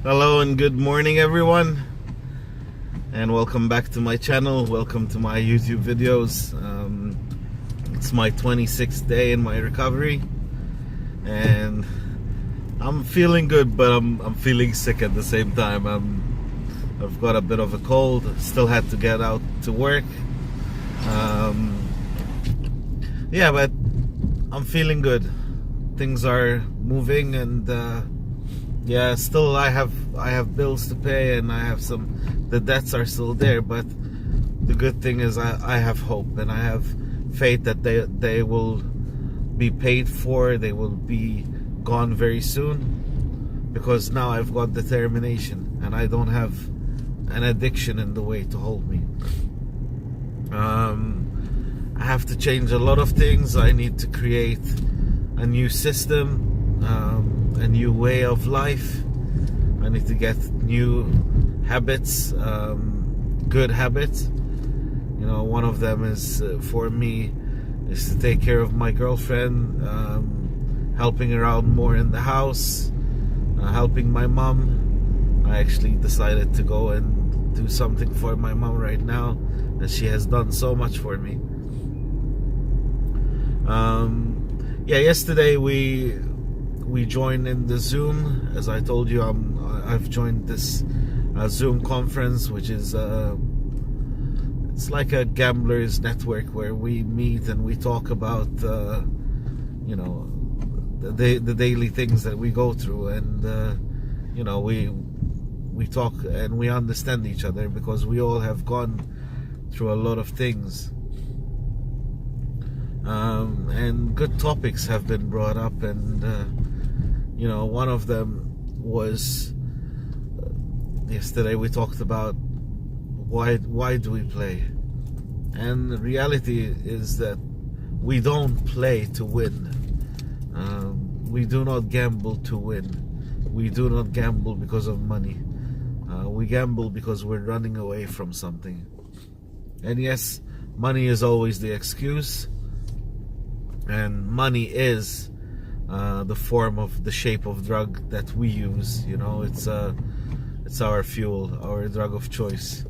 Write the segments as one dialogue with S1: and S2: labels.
S1: Hello and good morning, everyone, and welcome back to my channel. Welcome to my YouTube videos. It's my 26th day in my recovery, and I'm feeling good, but I'm feeling sick at the same time. I've got a bit of a cold. Still had to get out to work. Yeah, but I'm feeling good. Things are moving, and yeah, still I have bills to pay, and the debts are still there, but the good thing is I have hope, and I have faith that they will be paid for. They will be gone very soon, because now I've got determination and I don't have an addiction in the way to hold me. I have to change a lot of things. I need to create a new system, a new way of life. I need to get new habits, good habits. You know, one of them is for me is to take care of my girlfriend, helping her out more in the house, helping my mom. I actually decided to go and do something for my mom right now, and she has done so much for me. Yeah, yesterday we joined in the Zoom. As I told you, I've joined this Zoom conference, which is it's like a gamblers network where we meet and we talk about you know, the daily things that we go through, and you know, we talk and we understand each other, because we all have gone through a lot of things. And good topics have been brought up, and you know, one of them was yesterday we talked about why do we play, and the reality is that we don't play to win. We do not gamble to win. We do not gamble because of money. We gamble because we're running away from something. And yes, money is always the excuse, and money is the form of the shape of drug that we use. You know, it's our fuel, our drug of choice,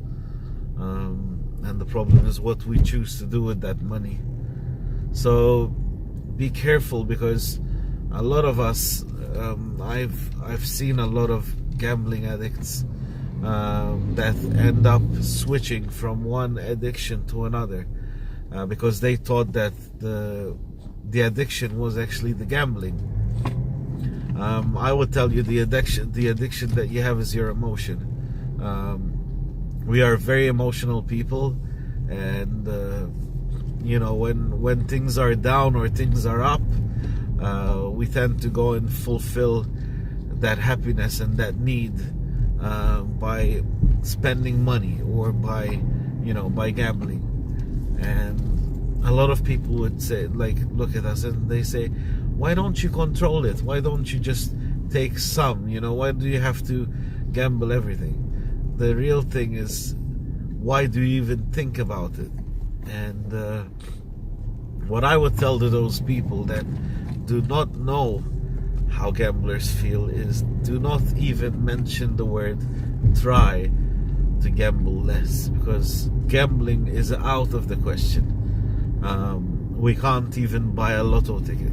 S1: and the problem is what we choose to do with that money. So be careful, because a lot of us, I've seen a lot of gambling addicts that end up switching from one addiction to another, because they thought that the addiction was actually the gambling. I would tell you the addiction that you have is your emotion. We are very emotional people, and you know, when things are down or things are up, we tend to go and fulfill that happiness and that need by spending money, or by gambling. And a lot of people would say, like, look at us and they say, why don't you control it? Why don't you just take some? You know, why do you have to gamble everything? The real thing is, why do you even think about it? And what I would tell to those people that do not know how gamblers feel is, do not even mention the word try to gamble less, because gambling is out of the question. We can't even buy a lotto ticket.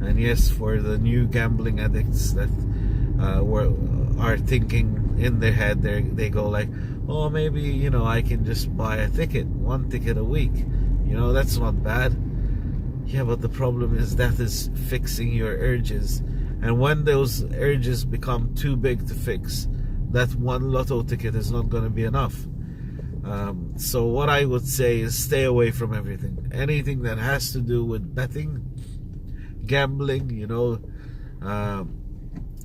S1: And yes, for the new gambling addicts that are thinking in their head, they go like, oh, maybe, you know, I can just buy a ticket, one ticket a week. You know, that's not bad. Yeah, but the problem is that is fixing your urges. And when those urges become too big to fix, that one lotto ticket is not going to be enough. So what I would say is, stay away from everything. Anything that has to do with betting, gambling, you know.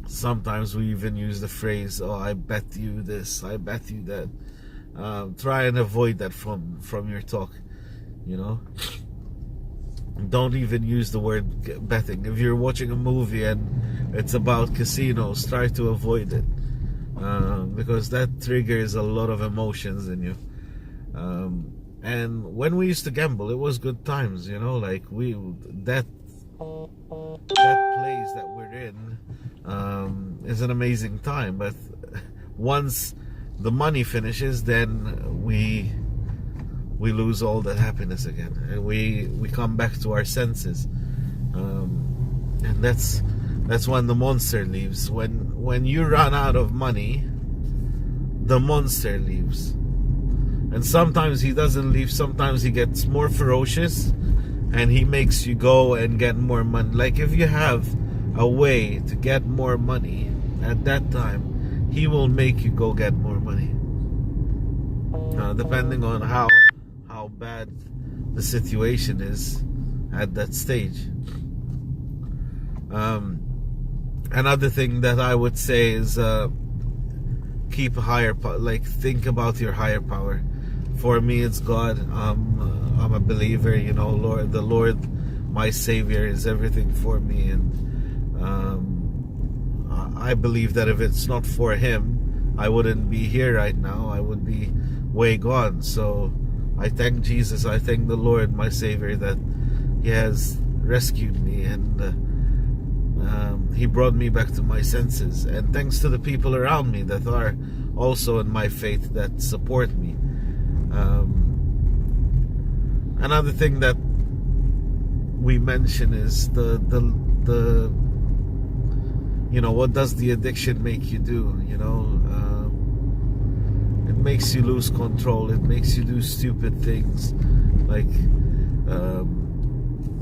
S1: Sometimes we even use the phrase, oh, I bet you this, I bet you that. Try and avoid that from your talk, you know. Don't even use the word betting. If you're watching a movie and it's about casinos, try to avoid it, because that triggers a lot of emotions in you. And when we used to gamble, it was good times, you know, like that place that we're in, is an amazing time. But once the money finishes, then we lose all that happiness again, and we come back to our senses, and that's when the monster leaves. When you run out of money, the monster leaves. And sometimes he doesn't leave. Sometimes he gets more ferocious, and he makes you go and get more money. Like, if you have a way to get more money at that time, he will make you go get more money, depending on how bad the situation is at that stage. Another thing that I would say is keep a higher think about your higher power. For me, it's God. I'm a believer, the Lord, my Savior, is everything for me, and I believe that if it's not for Him, I wouldn't be here right now. I would be way gone. So I thank Jesus, I thank the Lord, my Savior, that He has rescued me, and He brought me back to my senses. And thanks to the people around me that are also in my faith, that support me. Another thing that we mention is the what does the addiction make you do? It makes you lose control. It makes you do stupid things, like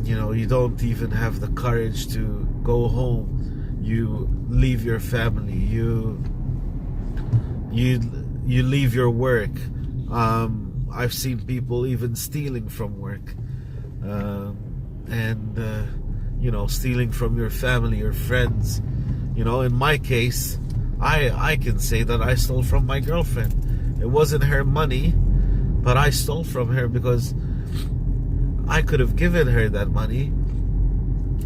S1: you don't even have the courage to go home. You leave your family. You leave your work. I've seen people even stealing from work, and stealing from your family, your friends. In my case, I can say that I stole from my girlfriend. It wasn't her money, but I stole from her because I could have given her that money.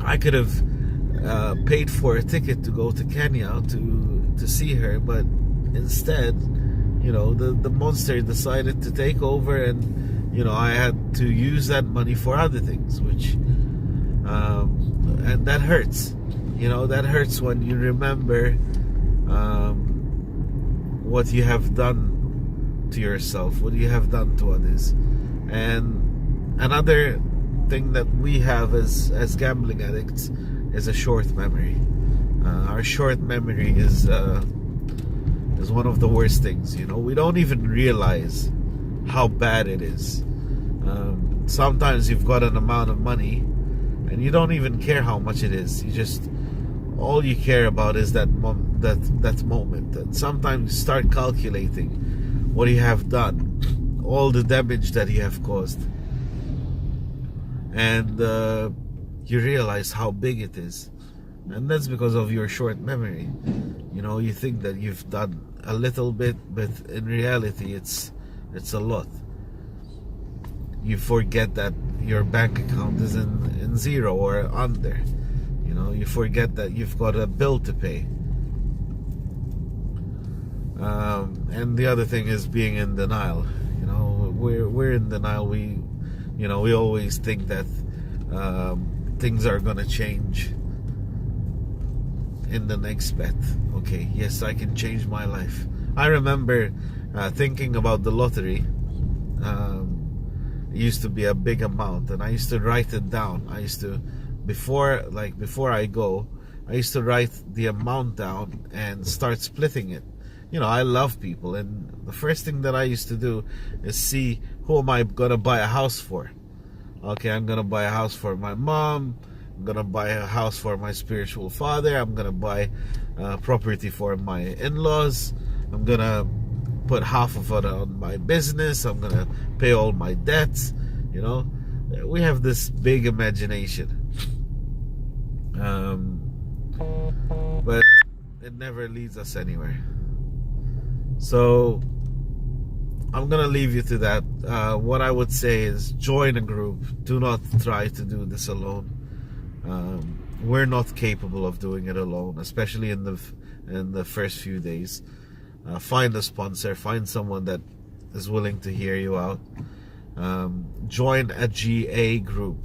S1: I could have paid for a ticket to go to Kenya to see her, but instead, the monster decided to take over, and I had to use that money for other things, which and that hurts. That hurts when you remember what you have done to yourself, what you have done to others. And another thing that we have as gambling addicts is a short memory. Our short memory is one of the worst things. We don't even realize how bad it is. Sometimes you've got an amount of money and you don't even care how much it is. All you care about is that moment. And sometimes you start calculating what you have done, all the damage that you have caused, and you realize how big it is. And that's because of your short memory. You think that you've done a little bit, but in reality it's a lot. You forget that your bank account is in zero or under. You forget that you've got a bill to pay. And the other thing is being in denial. We're in denial. We always think that things are gonna change in the next bet. Okay, yes, I can change my life. I remember thinking about the lottery. It used to be a big amount, and I used to write it down. I used to, before I go, I used to write the amount down and start splitting it. I love people, and the first thing that I used to do is see, who am I gonna buy a house for? Okay, I'm gonna buy a house for my mom. I'm gonna buy a house for my spiritual father. I'm gonna buy property for my in-laws. I'm gonna put half of it on my business. I'm gonna pay all my debts. We have this big imagination, but it never leads us anywhere. So I'm gonna leave you to that. What I would say is, join a group. Do not try to do this alone. We're not capable of doing it alone, especially in the first few days. Find a sponsor, find someone that is willing to hear you out. Join a GA group.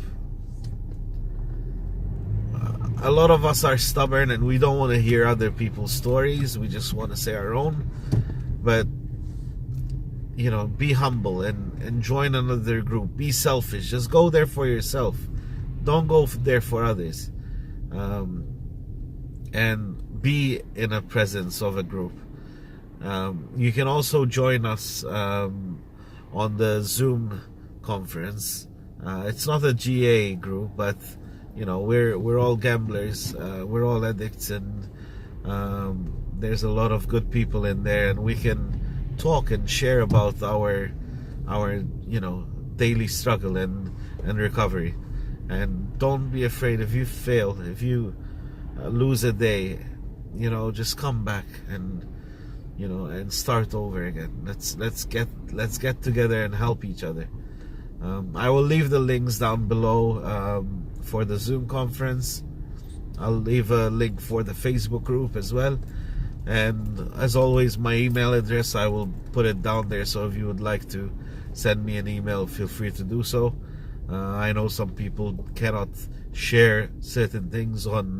S1: a lot of us are stubborn and we don't want to hear other people's stories. We just want to say our own. But you know, be humble and join another group. Be selfish. Just go there for yourself. Don't go there for others. And be in a presence of a group. You can also join us on the Zoom conference. It's not a GA group, but you know, we're all gamblers. We're all addicts, and there's a lot of good people in there, and we can talk and share about our you know, daily struggle and recovery. And don't be afraid if you fail, if you lose a day, you know, just come back and, you know, and start over again. Let's get together and help each other. I will leave the links down below for the Zoom conference. I'll leave a link for the Facebook group as well. And as always, my email address, I will put it down there, so if you would like to send me an email, feel free to do so. I know some people cannot share certain things on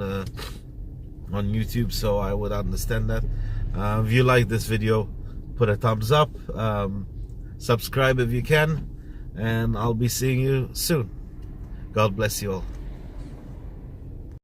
S1: YouTube, so I would understand that. If you like this video, put a thumbs up, subscribe if you can, and I'll be seeing you soon. God bless you all.